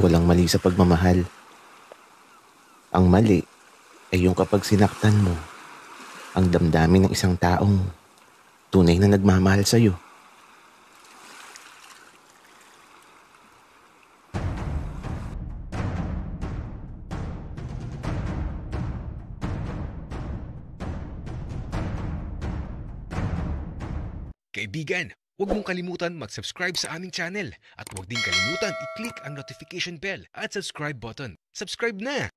Walang mali sa pagmamahal. Ang mali ay yung kapag sinaktan mo ang damdamin ng isang taong tunay na nagmamahal sa'yo. Kaibigan, huwag mong kalimutan mag-subscribe sa aming channel at huwag din kalimutan i-click ang notification bell at subscribe button. Subscribe na!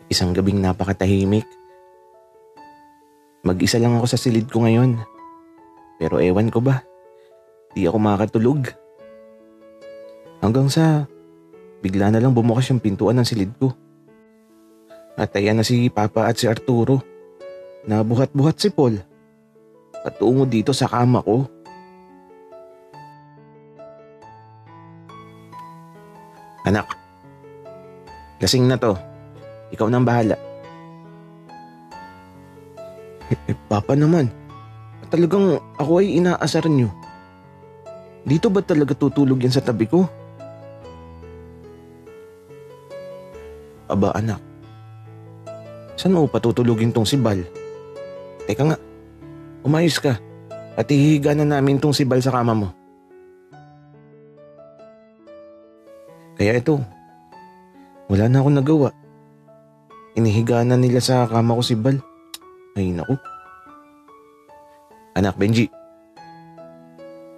Isang gabing napakatahimik. Mag-isa lang ako sa silid ko ngayon. Pero ewan ko ba, di ako makakatulog. Hanggang sa bigla na lang bumukas yung pintuan ng silid ko. At ayan na si Papa at si Arturo. Nabuhat-buhat si Paul. Patungo dito sa kama ko. Anak, lasing na to. Ikaw nang bahala. Papa naman, talagang ako ay inaasar niyo. Dito ba talaga tutulog yan sa tabi ko? Aba anak, saan mo patutulugin tong si Bal? Teka nga, umayos ka at ihihiga na namin tong si Bal sa kama mo. Kaya ito, wala na akong nagawa. Inihiga na nila sa kama ko si Bal. Ay naku. Anak Benji,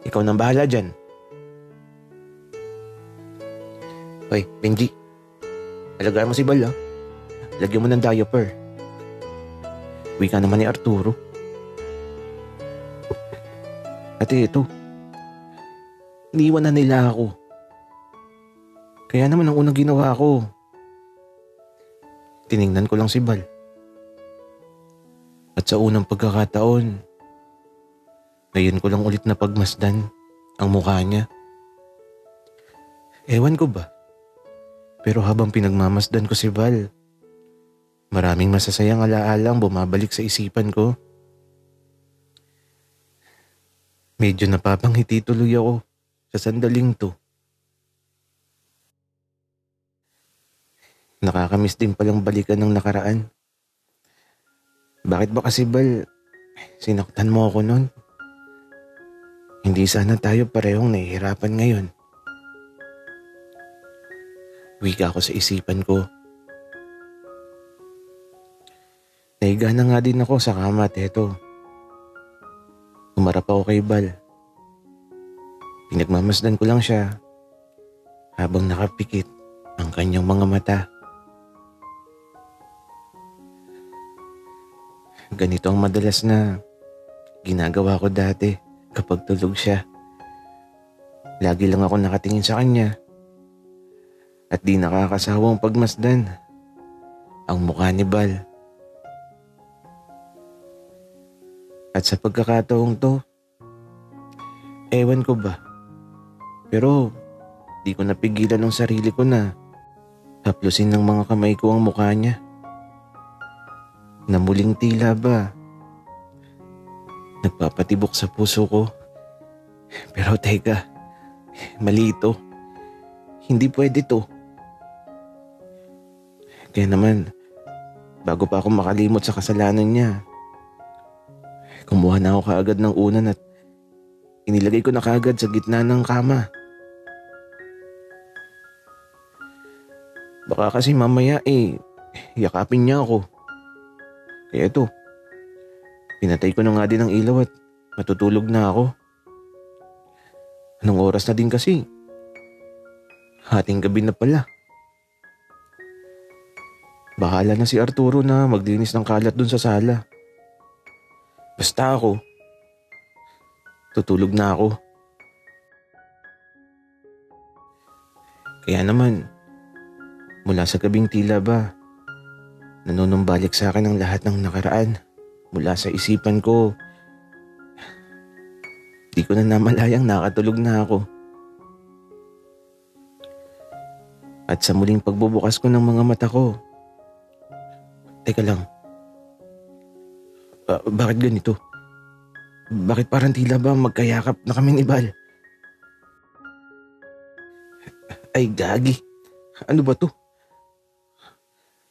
ikaw nang bahala dyan. Hoy Benji, alagaan mo si Bal ha. Lagyan mo ng diaper. Uwi ka naman ni Arturo. At ito, iniwan na nila ako. Kaya naman ang unang ginawa ko, tiningnan ko lang si Bal. At sa unang pagkakataon, ngayon ko lang ulit na pagmasdan ang mukha niya. Ewan ko ba, pero habang pinagmamasdan ko si Bal, maraming masasayang alaala ang bumabalik sa isipan ko. Medyo napapanghiti tuloy ako sa sandaling to. Nakakamiss din palang balikan ng nakaraan. Bakit ba kasi Bal, sinaktan mo ako nun? Hindi sana tayo parehong nahihirapan ngayon. Wika ako sa isipan ko. Nahiga na nga din ako sa kama at eto. Umarap ako kay Bal. Pinagmamasdan ko lang siya habang nakapikit ang kanyang mga mata. Ganito ang madalas na ginagawa ko dati kapag tulog siya. Lagi lang ako nakatingin sa kanya at di nakakasawang pagmasdan ang mukha ni Bal. At sa pagkakataong to, ewan ko ba, pero di ko napigilan ng sarili ko na haplusin ng mga kamay ko ang mukha niya. Na muling tila ba nagpapatibok sa puso ko. Pero teka, mali ito. Hindi pwede to. Kaya naman, bago pa ako makalimot sa kasalanan niya, kumuha na ako kaagad ng unan at inilagay ko na kaagad sa gitna ng kama. Baka kasi mamaya yakapin niya ako. Kaya ito, pinatay ko na nga din ang ilaw at matutulog na ako. Anong oras na din kasi? Hating gabi na pala. Bahala na si Arturo na maglinis ng kalat dun sa sala. Basta ako, tutulog na ako. Kaya naman, mula sa gabing tila ba, nanunumbalik sa akin ang lahat ng nakaraan mula sa isipan ko. Di ko na namalayang nakatulog na ako. At sa muling pagbubukas ko ng mga mata ko, teka lang, Bakit ganito? Bakit parang tila ba magkayakap na kami ni Bal? Ay gagi, ano ba to?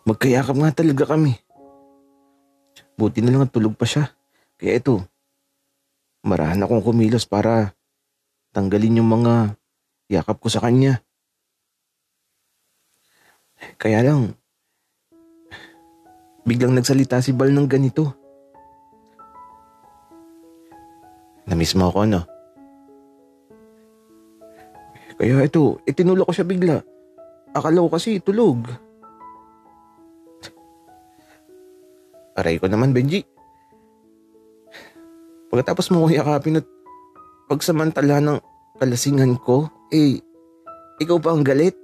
Magkayakap nga talaga kami. Buti na lang at tulog pa siya. Kaya ito, marahan akong kumilos para tanggalin yung mga yakap ko sa kanya. Kaya lang, biglang nagsalita si Bal ng ganito. Namiss mo ako, ano? Kaya ito, itinulak ko siya bigla. Akala ko kasi tulog. Aray ko naman, Benji. Pagkatapos mo ko yakapin at pagsamantala ng kalasingan ko, ikaw pa ang galit?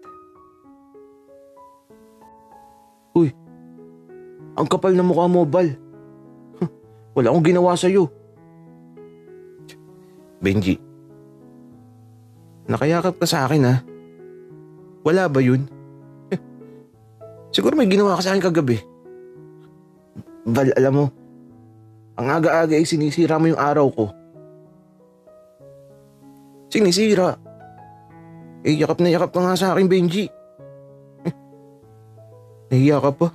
Uy, ang kapal na mukha mo, Bal. Wala akong ginawa sa'yo. Benji, nakayakap ka sa akin, ha? Wala ba yun? Siguro may ginawa ka sa akin kagabi. Bal, alam mo, ang aga-aga ay sinisira mo yung araw ko. Sinisira? Yakap na yakap ka nga sa akin, Benji. Nahiya ka pa.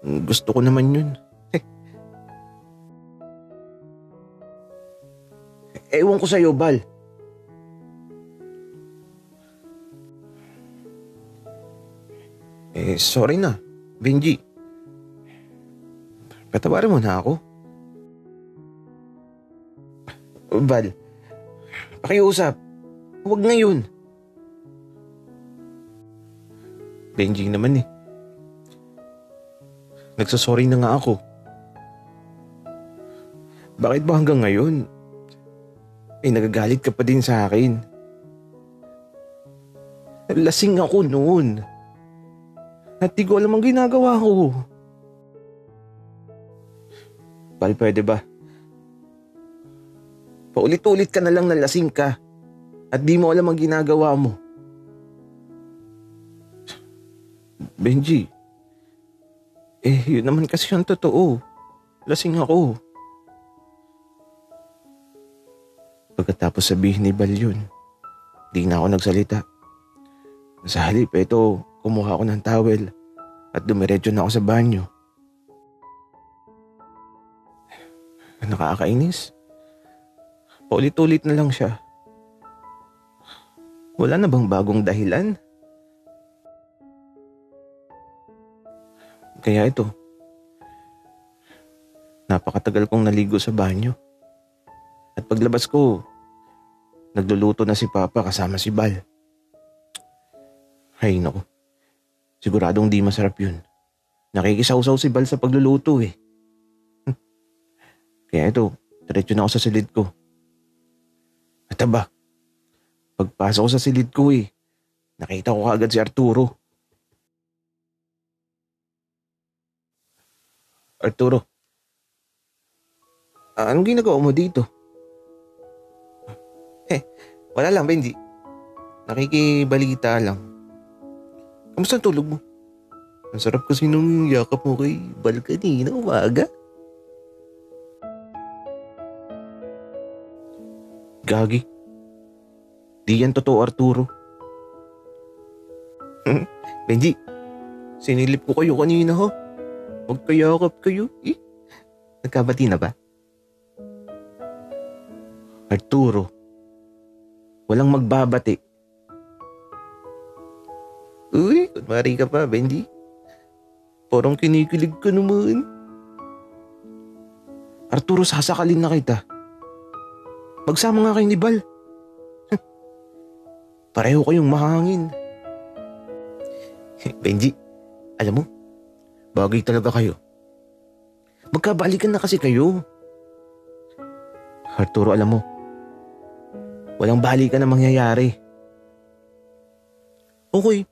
Gusto ko naman yun. Ewan ko sa'yo, Bal. Sorry na, Benji. Patawarin mo na ako. Bal, pakiusap. Huwag ngayon. Benji naman eh. Nagsasorry na nga ako. Bakit ba hanggang ngayon? Nagagalit ka pa din sa akin. Lasing ako noon. At di ko alam ang ginagawa ko. Bal, pwede ba? Paulit-ulit ka na lang na lasing ka at di mo alam ang ginagawa mo. Benji, yun naman kasi yung totoo. Lasing ako. Pagkatapos sabihin ni Bal yun, di na ako nagsalita. Sa halip, kumuha ako ng towel at dumiretso na ako sa banyo. Nakakainis. Paulit-ulit na lang siya. Wala na bang bagong dahilan? Kaya ito, napakatagal kong naligo sa banyo. At paglabas ko, nagluluto na si Papa kasama si Bal. Ay naku, siguradong di masarap yun. Nakikisaw-saw si Bal sa pagluluto eh. Kaya ito, diretso na ako sa silid ko. At aba, pagpasok ko sa silid ko nakita ko kaagad si Arturo. Arturo, anong ginagawa mo dito? Wala lang, Benji. Nakikibalita lang. Kamusta ang tulog mo? Ang sarap kasi nung yakap mo kay Bal kanina umaga. Gagi. Di yan totoo, Arturo. Benji, sinilip ko kayo kanina, ha? Magkayakap kayo. Nagkabati na ba? Arturo, walang magbabati. Uy, kunwari ka pa, Benji. Parang kinikilig ka naman. Arturo, sasakalin na kita. Magsama nga kayo ni Bal. Pareho kayong mahangin. Benji, alam mo, bagay talaga kayo. Magkabalikan na kasi kayo. Arturo, alam mo, walang balikan na mangyayari. Okay,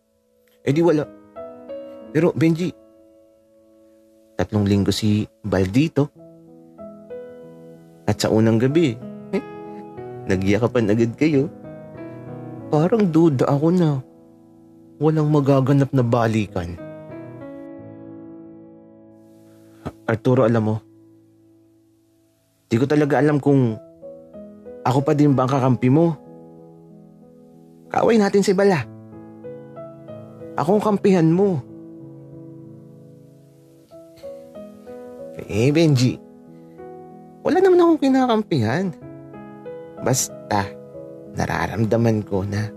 edi wala. Pero Benji, 3 linggo si Bal dito. At sa unang gabi, nagyakapan agad kayo. Parang duda ako na walang magaganap na balikan. Arturo, alam mo, di ko talaga alam kung ako pa din ba ang kakampi mo. Kaaway natin si Bala. Ako ang kampihan mo. Benji, wala naman akong kinakampihan. Basta, nararamdaman ko na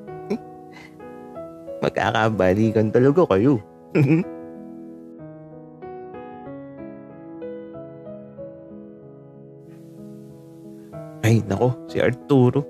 magkakabalikan talaga kayo. Ay, nako, si Arturo.